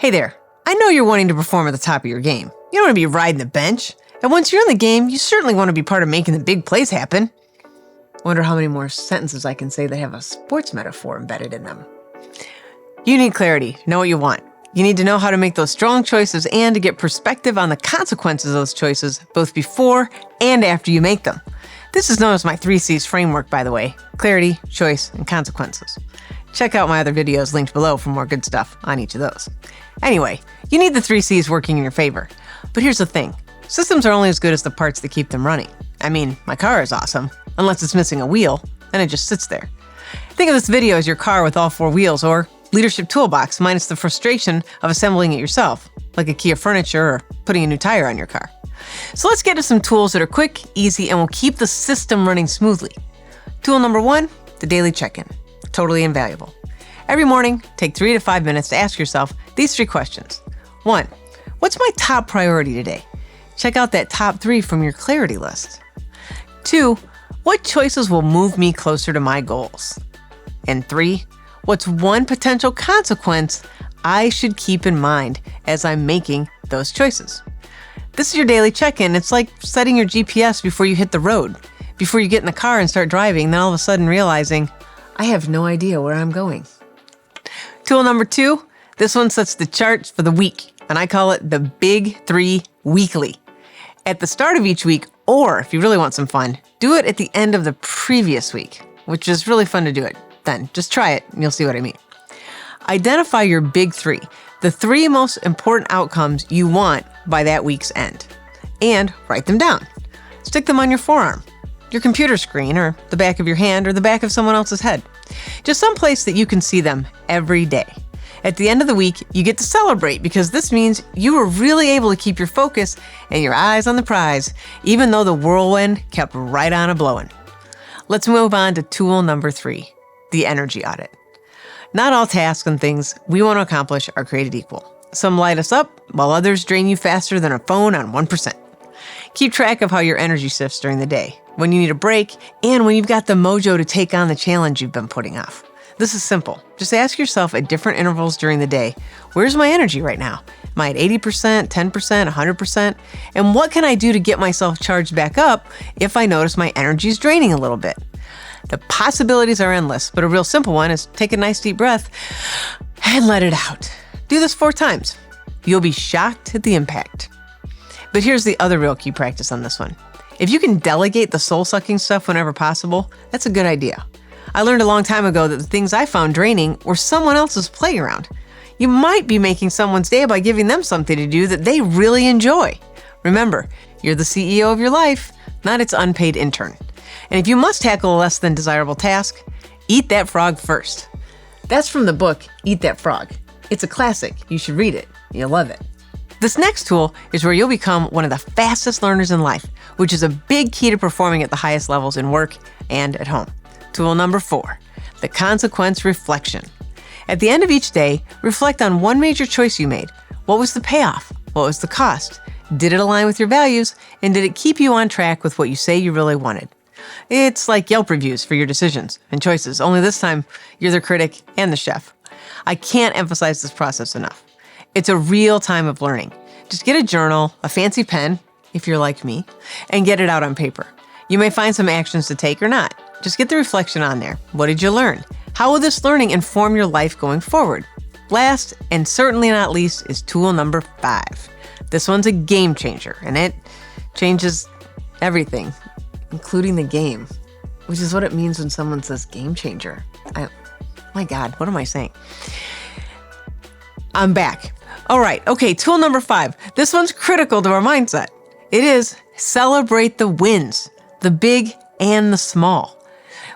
Hey there, I know you're wanting to perform at the top of your game. You don't want to be riding the bench. And once you're in the game, you certainly want to be part of making the big plays happen. Wonder how many more sentences I can say that have a sports metaphor embedded in them. You need clarity, know what you want. You need to know how to make those strong choices and to get perspective on the consequences of those choices, both before and after you make them. This is known as my 3 C's framework, by the way: clarity, choice, and consequences. Check out my other videos linked below for more good stuff on each of those. Anyway, you need the 3 C's working in your favor. But here's the thing. Systems are only as good as the parts that keep them running. I mean, my car is awesome, unless it's missing a wheel, and it just sits there. Think of this video as your car with all 4 wheels, or leadership toolbox minus the frustration of assembling it yourself, like IKEA furniture or putting a new tire on your car. So let's get to some tools that are quick, easy, and will keep the system running smoothly. Tool number 1, the daily check-in. Totally invaluable. Every morning, take 3 to 5 minutes to ask yourself these 3 questions. 1, what's my top priority today? Check out that top 3 from your clarity list. 2, what choices will move me closer to my goals? And 3, what's one potential consequence I should keep in mind as I'm making those choices? This is your daily check-in. It's like setting your GPS before you hit the road, before you get in the car and start driving, then all of a sudden realizing, I have no idea where I'm going. Tool number 2, this one sets the charts for the week, and I call it the Big 3 Weekly. At the start of each week, or if you really want some fun, do it at the end of the previous week, which is really fun to do it then. Just try it and you'll see what I mean. Identify your Big 3, the 3 most important outcomes you want by that week's end, and write them down. Stick them on your forearm, your computer screen, or the back of your hand, or the back of someone else's head. Just someplace that you can see them every day. At the end of the week, you get to celebrate because this means you were really able to keep your focus and your eyes on the prize, even though the whirlwind kept right on a-blowing. Let's move on to tool number 3, the Energy Audit. Not all tasks and things we want to accomplish are created equal. Some light us up, while others drain you faster than a phone on 1%. Keep track of how your energy shifts during the day, when you need a break, and when you've got the mojo to take on the challenge you've been putting off. This is simple. Just ask yourself at different intervals during the day, where's my energy right now? Am I at 80%, 10%, 100%? And what can I do to get myself charged back up if I notice my energy is draining a little bit? The possibilities are endless, but a real simple one is take a nice deep breath and let it out. Do this 4 times. You'll be shocked at the impact. But here's the other real key practice on this one. If you can delegate the soul-sucking stuff whenever possible, that's a good idea. I learned a long time ago that the things I found draining were someone else's playground. You might be making someone's day by giving them something to do that they really enjoy. Remember, you're the CEO of your life, not its unpaid intern. And if you must tackle a less than desirable task, eat that frog first. That's from the book, Eat That Frog. It's a classic. You should read it. You'll love it. This next tool is where you'll become one of the fastest learners in life, which is a big key to performing at the highest levels in work and at home. Tool number 4, the consequence reflection. At the end of each day, reflect on one major choice you made. What was the payoff? What was the cost? Did it align with your values? And did it keep you on track with what you say you really wanted? It's like Yelp reviews for your decisions and choices, only this time you're the critic and the chef. I can't emphasize this process enough. It's a real time of learning. Just get a journal, a fancy pen, if you're like me, and get it out on paper. You may find some actions to take or not. Just get the reflection on there. What did you learn? How will this learning inform your life going forward? Last, and certainly not least, is tool number 5. This one's a game changer, and it changes everything, including the game, which is what it means when someone says game changer. My God, what am I saying? I'm back. All right, okay, tool number 5. This one's critical to our mindset. It is celebrate the wins, the big and the small.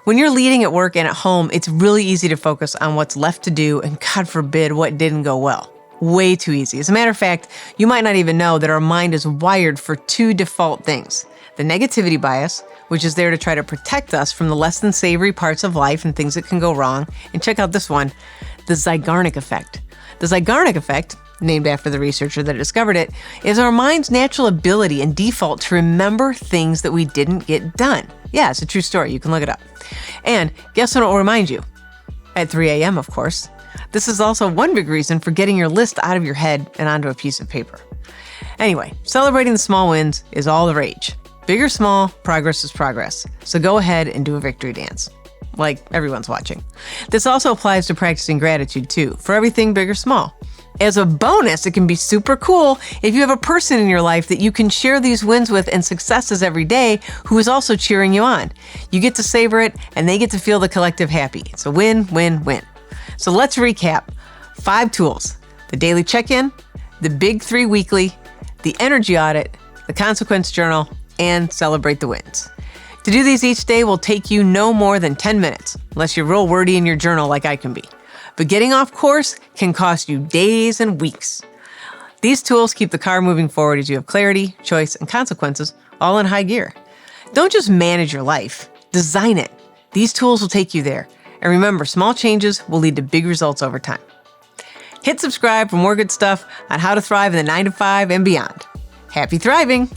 When you're leading at work and at home, it's really easy to focus on what's left to do and, God forbid, what didn't go well. Way too easy. As a matter of fact, you might not even know that our mind is wired for 2 default things. The negativity bias, which is there to try to protect us from the less than savory parts of life and things that can go wrong. And check out this one, the Zeigarnik effect. The Zeigarnik effect, named after the researcher that discovered it, is our mind's natural ability and default to remember things that we didn't get done. Yeah, it's a true story. You can look it up. And guess what it will remind you? At 3 a.m., of course. This is also one big reason for getting your list out of your head and onto a piece of paper. Anyway, celebrating the small wins is all the rage. Big or small, progress is progress. So go ahead and do a victory dance. Like everyone's watching. This also applies to practicing gratitude too, for everything big or small. As a bonus, it can be super cool if you have a person in your life that you can share these wins with and successes every day who is also cheering you on. You get to savor it and they get to feel the collective happy. It's a win, win, win. So let's recap. 5 tools: the daily check-in, the big 3 weekly, the energy audit, the consequence journal, and celebrate the wins. To do these each day will take you no more than 10 minutes, unless you're real wordy in your journal like I can be. But getting off course can cost you days and weeks. These tools keep the car moving forward as you have clarity, choice, and consequences all in high gear. Don't just manage your life, design it. These tools will take you there. And remember, small changes will lead to big results over time. Hit subscribe for more good stuff on how to thrive in the 9 to 5 and beyond. Happy thriving!